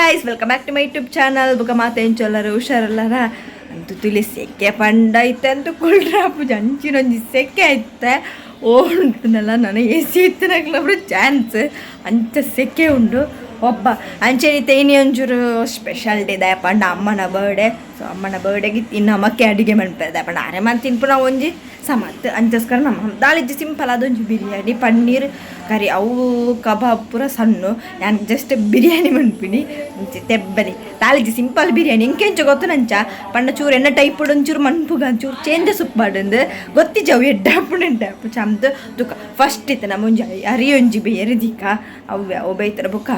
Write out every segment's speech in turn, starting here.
guys, welcome back to my YouTube channel. Buka mata enchollare usharallara antu tuli sekke panda itantu kulrapu janchironi sekke aitte ಓಡುಂಟುನಲ್ಲ ನಾನು A C ಇತ್ತಿನಾಗ್ಲಬ್ರು chance ಅಂಚ ಸೆಕೆ ಉಂಡು ಒಬ್ಬ ಅಂಚೆನಿ ತೇನಿ ಒಂಚೂರು special day ದಯಪಂಡ ಅಮ್ಮನ birthday so ಅಮ್ಮನ ಬರ್ಡೇಗೆ ಇನ್ನು ಅಮ್ಮಕ್ಕೆ ಅಡುಗೆ ಮಾಡ್ತಾರೆ ದಯಪಂಡ ಆರೆ ಮಂತ್ ತಿನ್ಪು ನಾವು ಒಂಜಿ ಸಮತ್ ಅಂಚಸ್ಕರ ನಮ್ಮ ದಾಳಿಜ್ಜಿ ಸಿಂಪಲ್ ಅದೊಂಜಿ ಬಿರಿಯಾನಿ ಪನ್ನೀರ್ ಕರಿ ಅವು ಕಬಾಬ್ ಪೂರ ಸಣ್ಣ ನಾನು ಜಸ್ಟ್ ಬಿರಿಯಾನಿ ಮನ್ಪಿನಿ ಮುಂಚೆ ತೆಬ್ಬರಿ ದಾಳಿಜ್ಜಿ ಸಿಂಪಲ್ ಬಿರಿಯಾನಿ ಎಂಕೆಂಚ ಗೊತ್ತು ನಂಚ ಪಂಡ ಚೂರು ಎನ್ನ ಟೈಪ್ ಒಂಚೂರು ಮನ್ಪುಗ ಒಂಚೂರು ಚೇಂಜಸ್ ಉಪ್ಪಾಡಂದು ಗೊತ್ತಿಜವು ಎಡ್ಡಾಪು ಚಮ್ದು ತುಕ ಫಸ್ಟ್ ಇತ್ತು ನಮ್ಮ ಒಂಜಿ ಅರಿಯೊಂಜಿ ಬೇರೆ ದಿಕ್ಕ ಅವು ಬೈತರ ಬುಕ್ಕ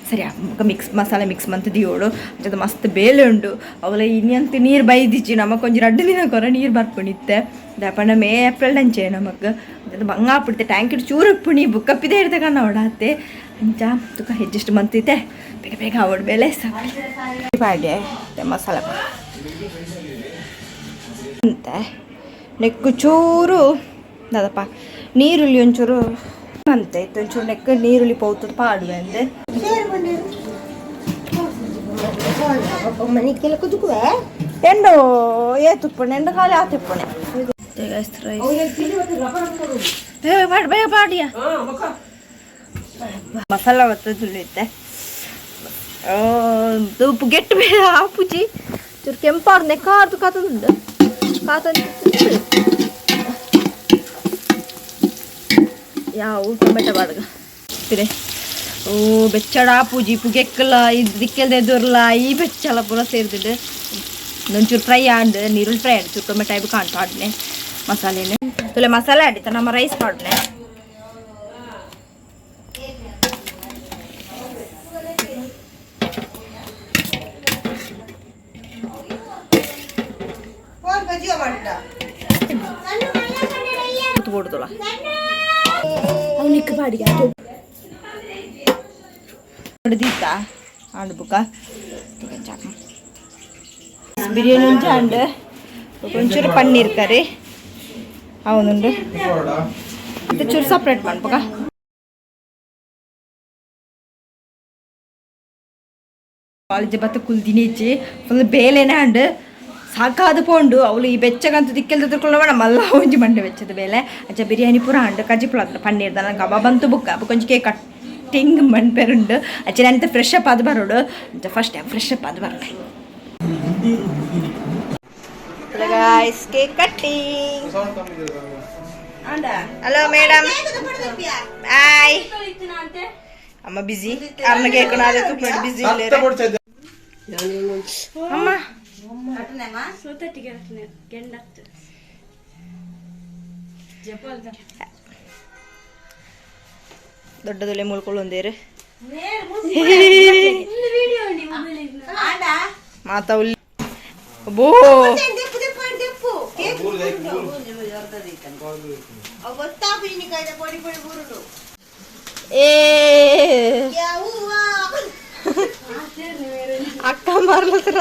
ಸರಿ ಅಮ್ಮಗ ಮಸಾಲೆ ಮಿಕ್ಸ್ ಮಂತ್ ದಿಯೋಡು ಅದು ಮಸ್ತ್ ಬೇಲೆ ಉಂಡು ಅವಳ ಇನ್ನಂತ ನೀರು ಬೈದಿಚ್ಚಿ ನಮಗೊಂಜಿ 2 ದಿನ ಕೊರ ನೀರು ಬರ್ಪುಣಿತ್ತೆ ದಪಂಡ ಮೇ ಏಪ್ರಿಲ್ ಅಂಚೆ ನಮಕ್ ಅದು ಬಂಗಾಪಿಡ್ತೆ ಟ್ಯಾಂಕ್ ಇಟ್ಟು ಚೂರು ಪುಣಿ ಬುಕ್ಕಪ್ಪಿದೆ ಇರ್ತೆ ಕಣ್ಣ ಅವಡಾತೆ ಅಂಚ ತುಕ ಹೆಚ್ಚಿಷ್ಟು ಮಂತಿತ್ತೆ ಬೇಗ ಬೇಗ ಅವಡು ಬೇಳೆ ಪಾಡ್ಯ ಮಸಾಲೆ ಅಂತ ನೆಕ್ಕು ಚೂರು ಅದಪ್ಪ ನೀರುಳ್ಳಿ ಒಂಚೂರು ಅಂತ ಇತ್ತು ಒಂಚೂರು ನೆಕ್ಕ ನೀರುಳ್ಳಿ ಪೌತದ ಪಾಡುವೆ ಅಂದೆ ಮನೆಗೆಲ್ಲ ಕುದುಕುವೆ ಎಂಡು ಏತುಪ್ಪಣೆ ಎಂಡು ಖಾಲಿ ಆತಿಪ್ಪಣೆ ಬೇಗ ಪಾಡಿಯ ಮಸಾಲ ಬರ್ತದೆ ತುಳಿಯುತ್ತೆ ಉಪ್ಪು ಗೆಟ್ಟು ಬೇಡ ಆಪುಜಿ ಚೂರು ಕೆಂಪಾರ್ನೆ ಕಾರ್ದು ಕಾತದುಂಡು ಯಾವ ಟೊಮೆಟೊ ಬಾಡ್ಗ ತಿರೆ ಓ ಬೆಚ್ಚಡ ಪೂಜಿ ಪುಗೆಕ್ಕಲ್ಲ ಇದು ದಿಕ್ಕೆಲ್ದೆ ಎದುರ್ಲ ಈ ಬೆಚ್ಚಲ ಪೂರ ಸೇರ್ತಿದ್ದು ಒಂಚೂರು ಫ್ರೈ ಆಂಡ್ ನೀರುಳ್ಳಿ ಫ್ರೈ ಆಡ್ ಚೂರು ಟೊಮೆಟೊ ಆಯ್ತು ಕಾಣ್ತು ಆಡ್ನೆ ಮಸಾಲೆನೆ ತುಲೆ ಮಸಾಲೆ ಆಡಿತ ನಮ್ಮ ರೈಸ್ ಪಾಡ್ನೆ ಕೊಡ್ತಲ್ಲ ಅವನಿಕ್ ಬಾಡಿಗೆ ಹೊಡೆದಿತ್ತ ಆಡ್ಬುಕ್ಕ ಬಿರಿಯಾನಿ ಉಂಟು ಅಂಡ್ ಒಂಚೂರು ಪನ್ನೀರ್ ಕರಿ ಅವನುಂಡು ಮತ್ತೆ ಚೂರು ಸಪ್ರೇಟ್ ಮಾಡ್ಬೇಕ ಕಾಲೇಜ್ ಬತ್ತ ಕುಲ್ದಿನಿಚ್ಚಿ ಫುಲ್ ಬೇಲೆನೇ ಅಂಡ್ ಸಾಕಾದ ಪೋಂಡು ಅವಳು ಈ ಬೆಚ್ಚಗಂತೂ ದಿಕ್ಕೆಲ್ದ ತಿಳ್ಕೊಳ್ಳೋಣ ಮಲ್ಲ ಒಂಜಿ ಮಂಡೆ ಬೆಚ್ಚದ ಬೇಲೆ ಅಜ್ಜ ಬಿರಿಯಾನಿ ಪೂರ ಅಂಡು ಕಜ್ಜಿ ಪುಳ ಪನ್ನೀರ್ ದನ ಕಬಾಬ್ ಅಂತೂ ಬುಕ್ಕ ಕೊಂಚ ಕಟ್ಟಿಂಗ್ ಮಣ್ಪೆರುಂಡು ಅಜ್ಜ ನಂತ ಫ್ರೆಶ್ ಅಪ್ ಅದು ಬರೋಡು ಅಜ್ಜ ಫಸ್ಟ್ ಫ್ರೆಶ್ ಅಪ್ ಅದು ಬರೋಣ guys cake cutting hello madam hi ಅಮ್ಮ ಬಿಸಿ ಅಮ್ಮ ಕೇಕ್ ಬಿಸಿ ಅಮ್ಮ ದೊಡ್ಡದೊಲೆ ಮುಳ್ಕೊಳ್ಳೊಂದೇರು ಮಾತಾವುಲ್ಲಿ ಬೋ ಅಕ್ಕ ಮಾರ್ಲತ್ರ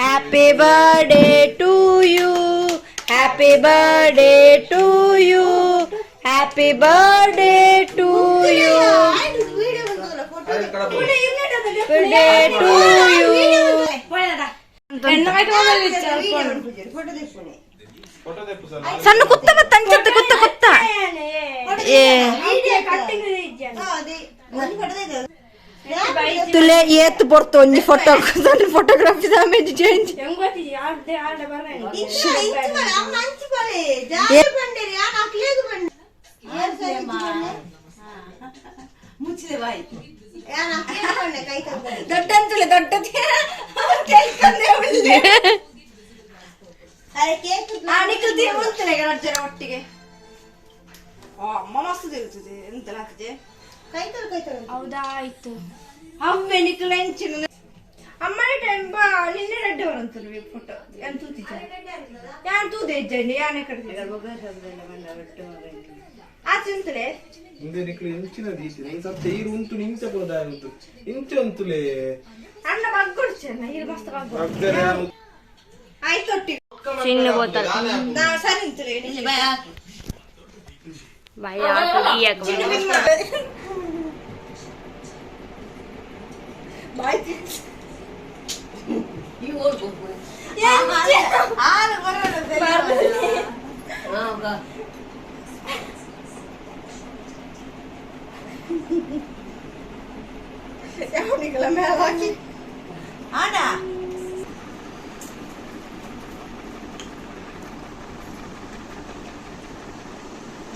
happy birthday to you happy birthday to you happy birthday to you birthday to you ಸಣ್ಣ ಕುತ್ತ ಮತ್ತಂಚತ್ತೆ ಕುತ್ತ ತುಲೆ ಏತ್ ಬರ್ತು ಒಂಜಿ ಫೋಟೋಗ್ರಾಫಿ ದಾಮೇಜ್ ಚೇಂಜ್ ದೊಡ್ಡಂತಲೆ ಒಟ್ಟಿಗೆ ಅಮ್ಮ ಮಸ್ತ್ ತಿರುತ್ತದೆ ಎಂತೆಲ್ಲ ಆಗ್ತದೆ ಹೌದಾಯ್ತು ಅಮ್ಮೆ ನಿಖಲ ಹೆಂಚಿನ ಅಮ್ಮನ ಟೈಮ್ ನಿನ್ನೆ ರೆಡ್ಡಿ ಬರಂತಾರೆ ಫೋಟೋ ಯಾನ್ ತೂತಿದ್ದ ಯಾನ್ ತೂದೆ ಇದ್ದೇನೆ ಯಾನೇ ಕಡ್ತಿದ್ದ ಬಂದ ಆಚೆಂತಲೇ ಮುಂದೆ ನಿಖಲು ಹೆಂಚಿನ ದೀಸಿದೆ ಸ್ವಲ್ಪ ನೀರು ಉಂಟು ನಿಂಚ ಬೋದಾಗುತ್ತು ಇಂಚೆ ಅಂತಲೇ ಅಣ್ಣ ಬಗ್ಗೊಡ್ಚೆನ್ನ ಇದು ಮಸ್ತ್ ಬಗ್ಗೊಡ್ ಆಯ್ತು ಒಟ್ಟಿಗೆ ಚಿನ್ನ ಬೋತಲ್ ನಾ ಸರಿ ಅಂತಲೇ ನಿಜ ಬಯ Vaya, pergi aku.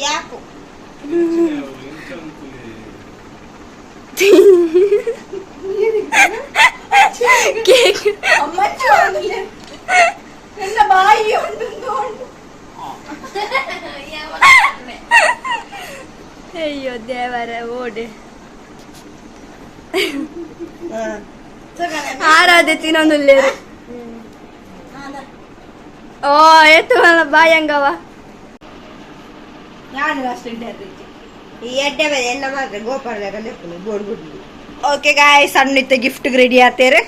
ಯಾಕೋ ಕೇಕ್ ನನ್ನ ಬಾಯಿ ಅಯ್ಯೋ ದೇವರ ಓಡೆ ಆರಾಧೆ ತಿನ್ನೊಂದುಲ್ಲೇರು ಓ ಎತ್ತು ಬಾಯಂಗವ ಓಕೆ ಗಾಯ್ ಸಣ್ಣ ಗಿಫ್ಟ್ ರೆಡಿ ಆತೇರೆ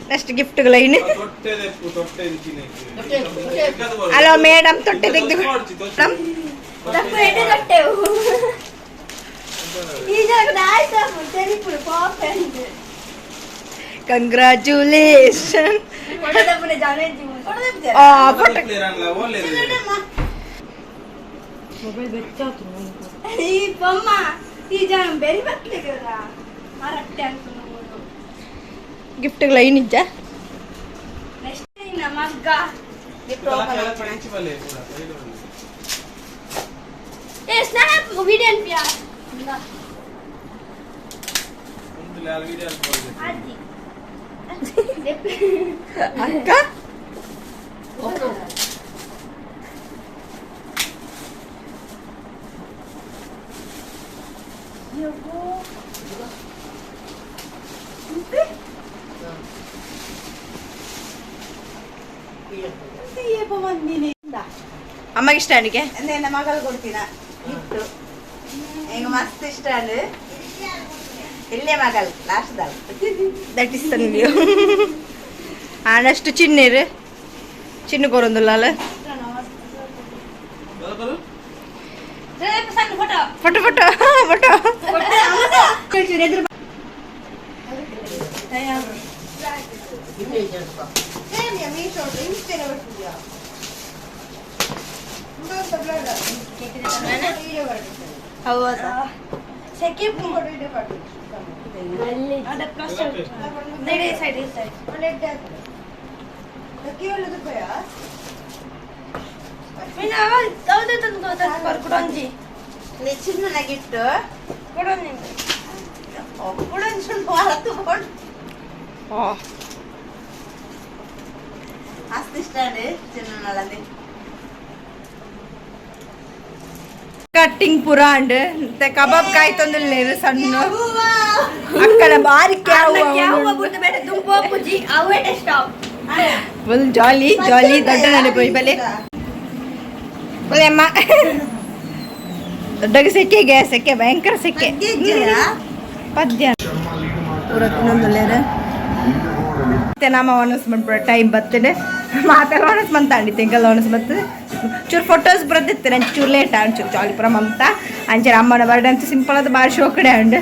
ನೆಕ್ಸ್ಟ್ ಗಿಫ್ಟ್ಗಳ ಇನ್ನು ಹಲೋ ಮೇಡಮ್ ತೊಟ್ಟೆ ತೆಗೆದು ಕಂಗ್ರಾಚುಲೇಷನ್ ಗಿಫ್ಟ್ಗಳ ನಿಜ ಮಗ್ಗ ಅಕ್ಕ ಅಮ್ಮಗೆ ಇಷ್ಟ ಅಡಿಗೆ ನನ್ನ ಮಗಳು ಕೊಡ್ತೀನ ಇಟ್ಟು ಈಗ ಮಸ್ತ್ ಇಷ್ಟ ಅಲ್ಲ ಇಲ್ಲೇ ಮಗಳು ಲಾಸ್ಟ್ ದಟ್ ಇಸ್ ನೀವು ಆನಷ್ಟು ಚಿನ್ನೀರು ಚಿನ್ನ ಕೊರೊಂದುಲ್ಲ ಫೋಟೋ ಫೋಟೋ ಫೋಟೋ ಹೌದಾ ಚಿನ್ನಗಿಟ್ಟು ಮಸ್ತ್ ಇಷ್ಟ ಚಿನ್ನ ಕಟ್ಟಿಂಗ್ ಪುರ ಅಂಡ್ ಕಬಾಬ್ ಕಾಯಿ ತಂದಿಲ್ಲ ಸಣ್ಣ ಅಕ್ಕನ ಬಾರಿ ಫುಲ್ ಜಾಲಿ ಜಾಲಿ ದೊಡ್ಡ ನೆನಪು ಬಲೆ ಬಲೆ ಅಮ್ಮ ದೊಡ್ಡಗೆ ಸೆಕೆ ಭಯಂಕರ ಸೆಕೆ ಪದ್ಯ ಪೂರ ತಿನ್ನೊಂದುಲ್ಲೇರು ಮತ್ತೆ ನಾಮ ಒಣಸ್ ಮಾಡ್ಬಿಡ ಟೈಮ್ ಬರ್ತದೆ ಮಾತೆಲ್ಲ ಒಣಸ್ ಮಂತಾಂಡಿ ತೆಂಗಲ್ಲ ಒಣಸ್ ಬರ್ತದೆ ಚೂರು ಫೋಟೋಸ್ ಬರದಿತ್ತು ನಾನು ಚೂರು ಲೇಟ್ ಒಂಚೂರು ಜಾಲಿ ಪುರ ಮಮತ ಅಂಚೆ ಅಮ್ಮನ ಬರ್ಡೇ ಅಂತ ಸಿಂಪಲ್ ಅದು ಭಾರಿ ಶೋಕಡೆ ಅಂಡ್